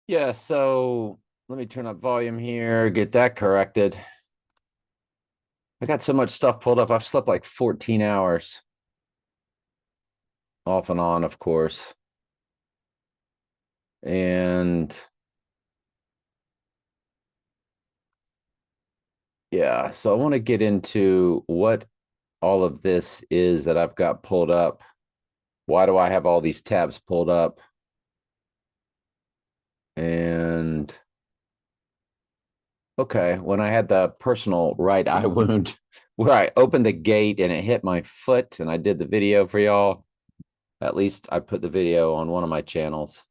Yeah, so let me turn up volume here, get that corrected. I got so much stuff pulled up. I've slept like 14 hours off and on, of course. And yeah, so I want to get into what all of this is that I've got pulled up. Why do I have all these tabs pulled up? And okay, when I had the personal right eye wound where I opened the gate and it hit my foot, and I did the video for y'all. At least I put the video on one of my channels,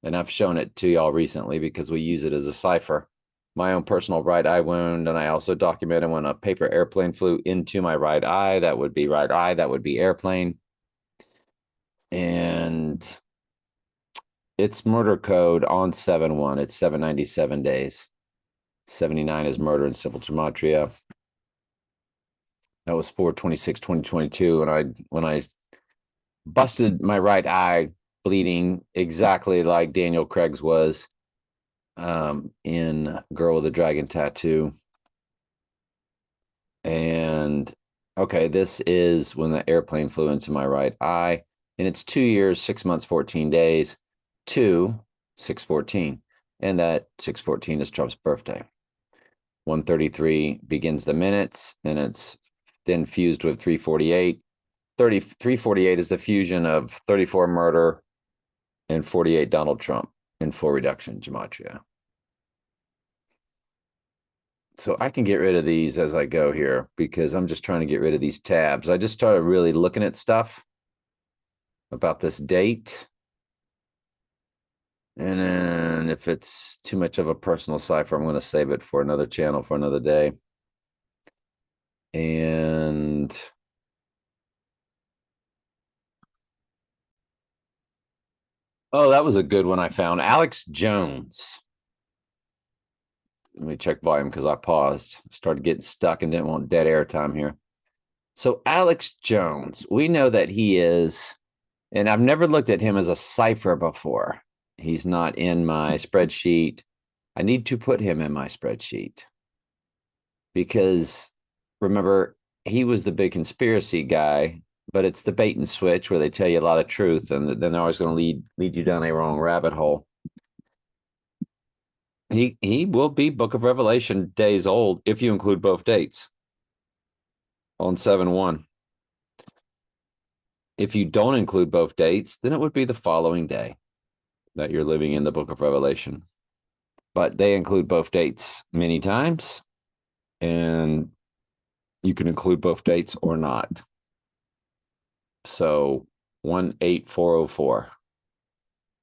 and I've shown it to y'all recently because we use it as a cipher. My own personal right eye wound, and I also documented when a paper airplane flew into my right eye. That would be right eye, that would be airplane. And it's murder code on 7/1. It's 797 days. 79 is murder in civil gematria. That was 4/26/2022. And when I busted my right eye bleeding exactly like Daniel Craig's was in Girl with a Dragon Tattoo. And okay, this is when the airplane flew into my right eye. And it's 2 years, 6 months, 14 days to 6/14. And that 6/14 is Trump's birthday. 133 begins the minutes, and it's then fused with 348. 348 is the fusion of 34 murder and 48 Donald Trump in full reduction gematria. So I can get rid of these as I go here because I'm just trying to get rid of these tabs. I just started really looking at stuff about this date. And then if it's too much of a personal cipher, I'm going to save it for another channel for another day. And oh, that was a good one I found. Alex Jones. Let me check volume because I paused. Started getting stuck and didn't want dead air time here. So Alex Jones, we know that he is, and I've never looked at him as a cipher before. He's not in my spreadsheet. I need to put him in my spreadsheet because remember, he was the big conspiracy guy, but it's the bait and switch where they tell you a lot of truth and then they're always going to lead you down a wrong rabbit hole. He will be Book of Revelation days old if you include both dates on 7/1. If you don't include both dates, then it would be the following day that you're living in the Book of Revelation. But they include both dates many times, and you can include both dates or not. So 18404,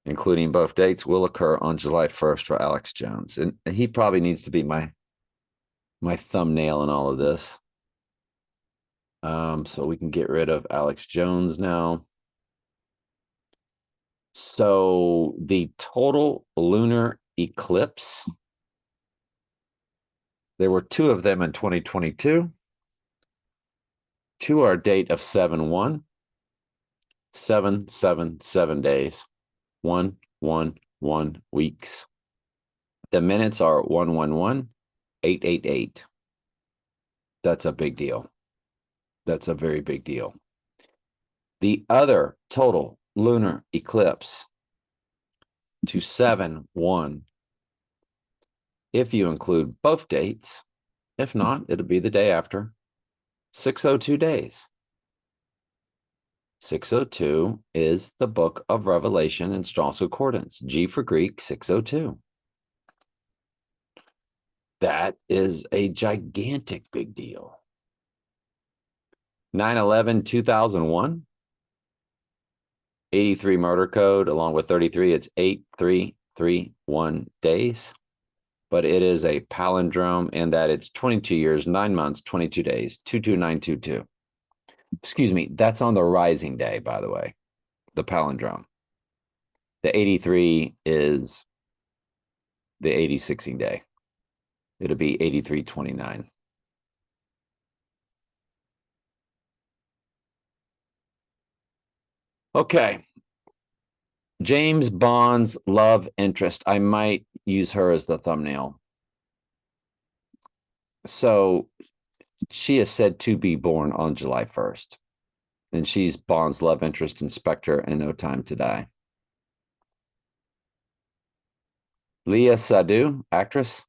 including both dates, will occur on July 1st for Alex Jones. And he probably needs to be my thumbnail in all of this. So we can get rid of Alex Jones now. So the total lunar eclipse, there were two of them in 2022 to our date of 7/1, 7/7/7 days, 1/1/1 weeks. The minutes are 1/1/1/888. That's a big deal. That's a very big deal. The other total lunar eclipse to 7/1, if you include both dates, if not, it'll be the day after, 602 days. 602 is the Book of Revelation in Strong's Concordance. G for Greek, 602. That is a gigantic big deal. 9/11/2001, 83 murder code along with 33. It's 8331 days, but it is a palindrome in that it's 22 years, 9 months, 22 days, 22922. Excuse me, that's on the rising day, by the way, the palindrome. The 83 is the 86ing day. It'll be 8329. Okay. James Bond's love interest. I might use her as the thumbnail. So she is said to be born on July 1st. And she's Bond's love interest in Spectre and No Time to Die. Leah Sadu, actress.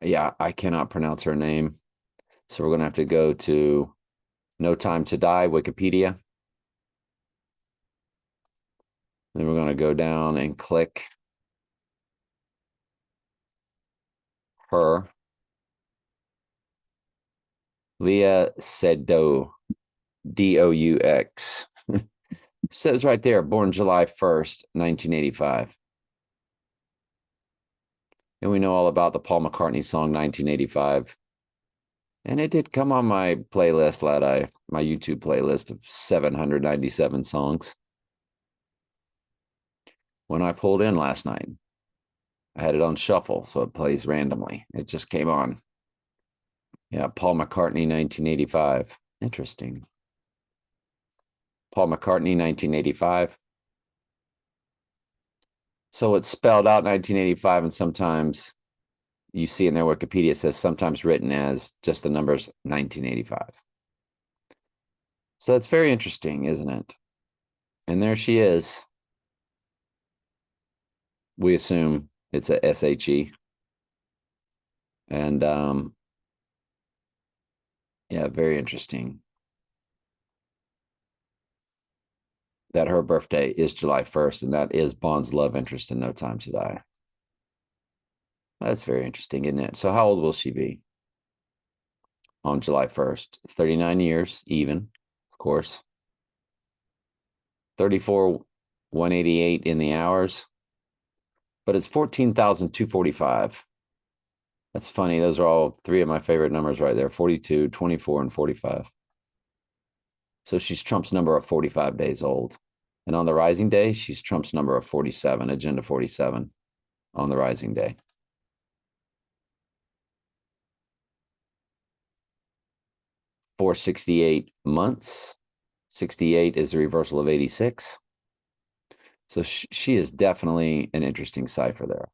Yeah, I cannot pronounce her name. So we're going to have to go to No Time to Die, Wikipedia. Then we're going to go down and click her. Leah Seydoux, Deux. Says right there, born July 1st, 1985. And we know all about the Paul McCartney song 1985. And it did come on my playlist, my YouTube playlist of 797 songs. When I pulled in last night, I had it on shuffle, so it plays randomly. It just came on. Yeah, Paul McCartney, 1985. Interesting. Paul McCartney, 1985. So it's spelled out 1985, and sometimes you see in their Wikipedia, it says sometimes written as just the numbers 1985. So it's very interesting, isn't it? And there she is. We assume it's a SHE. And yeah, very interesting that her birthday is July 1st, and that is Bond's love interest in No Time to Die. That's very interesting, isn't it? So how old will she be on July 1st? 39 years, even, of course. 34, 188 in the hours, but it's 14,245. That's funny. Those are all three of my favorite numbers right there, 42, 24, and 45. So she's Trump's number of 45 days old. And on the rising day, she's Trump's number of 47, Agenda 47 on the rising day. For 68 months. 68 is the reversal of 86. So she is definitely an interesting cipher there.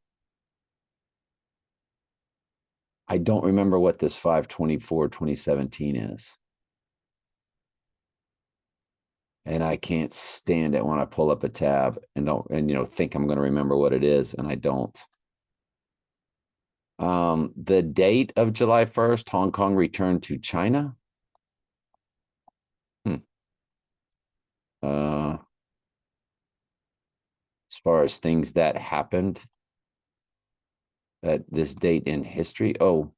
I don't remember what this 5/24/2017 is. And I can't stand it when I pull up a tab and think I'm going to remember what it is, and I don't. The date of July 1st, Hong Kong returned to China. As far as things that happened at this date in history, oh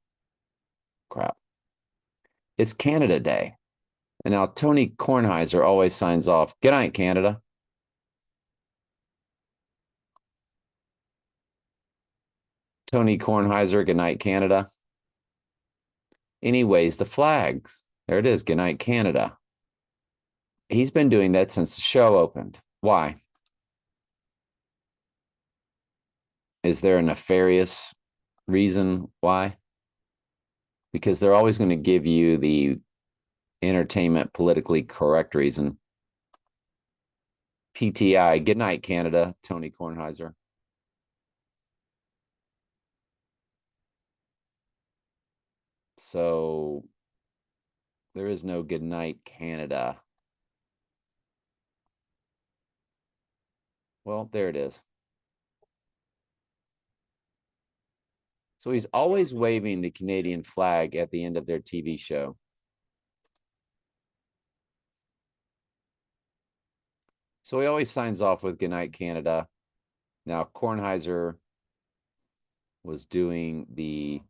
crap! It's Canada Day, and now Tony Kornheiser always signs off. Good night, Canada. Tony Kornheiser, good night, Canada. Anyways, the flags. There it is. Good night, Canada. He's been doing that since the show opened. Why? Is there a nefarious reason why? Because they're always going to give you the entertainment politically correct reason. PTI, good night, Canada, Tony Kornheiser. So there is no good night, Canada. Well, there it is. So he's always waving the Canadian flag at the end of their TV show. So he always signs off with good night, Canada. Now, Kornheiser was doing the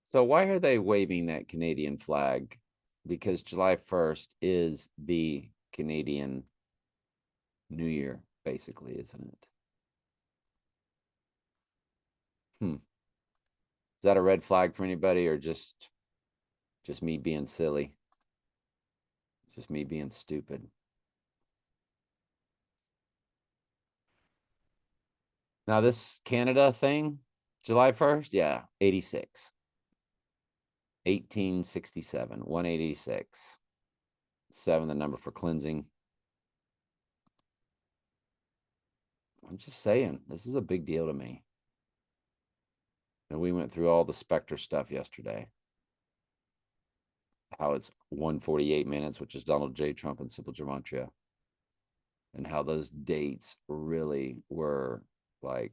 So why are they waving that Canadian flag? Because July 1st is the Canadian New Year, basically, isn't it? Is that a red flag for anybody, or just me being silly? Just me being stupid. Now, this Canada thing, July 1st, yeah, 86. 1867, 186. 7, the number for cleansing. I'm just saying, this is a big deal to me. And we went through all the Spectre stuff yesterday. How it's 148 minutes, which is Donald J. Trump and Simple Gematria. And how those dates really were like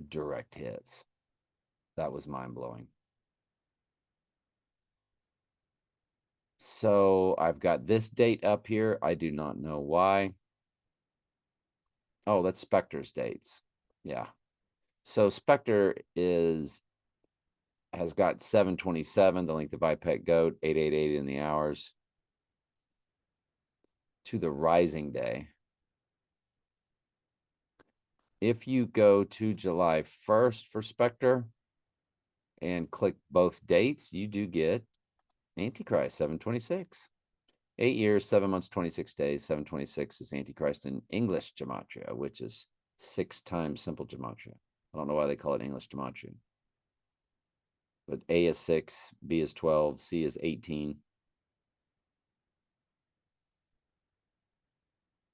direct hits. That was mind blowing. So I've got this date up here. I do not know why. Oh, that's Spectre's dates. Yeah. So Spectre has got 727, the length of IPEC goat, 888 in the hours to the rising day. If you go to July 1st for Spectre and click both dates, you do get Antichrist 726. 8 years, 7 months, 26 days. 726 is Antichrist in English Gematria, which is 6 times simple Gematria. I don't know why they call it English Gematria. But A is 6, B is 12, C is 18.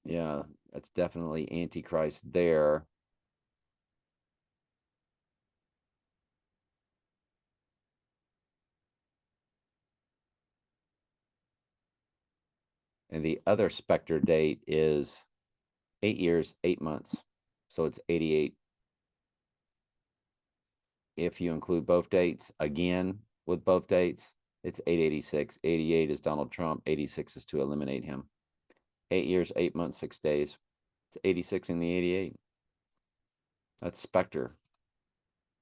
Yeah, that's definitely Antichrist there. And the other Spectre date is 8 years, 8 months. So it's 88. If you include both dates, again, with both dates, it's 886. 88 is Donald Trump. 86 is to eliminate him. 8 years, 8 months, 6 days. It's 86 in the 88. That's Spectre,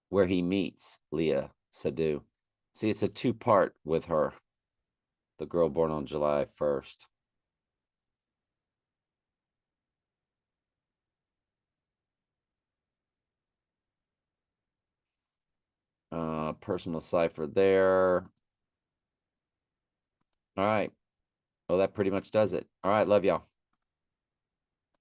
where he meets Leah Sadu. See, it's a 2-part with her, the girl born on July 1st. Personal cipher there. All right. Well, that pretty much does it. All right. Love y'all.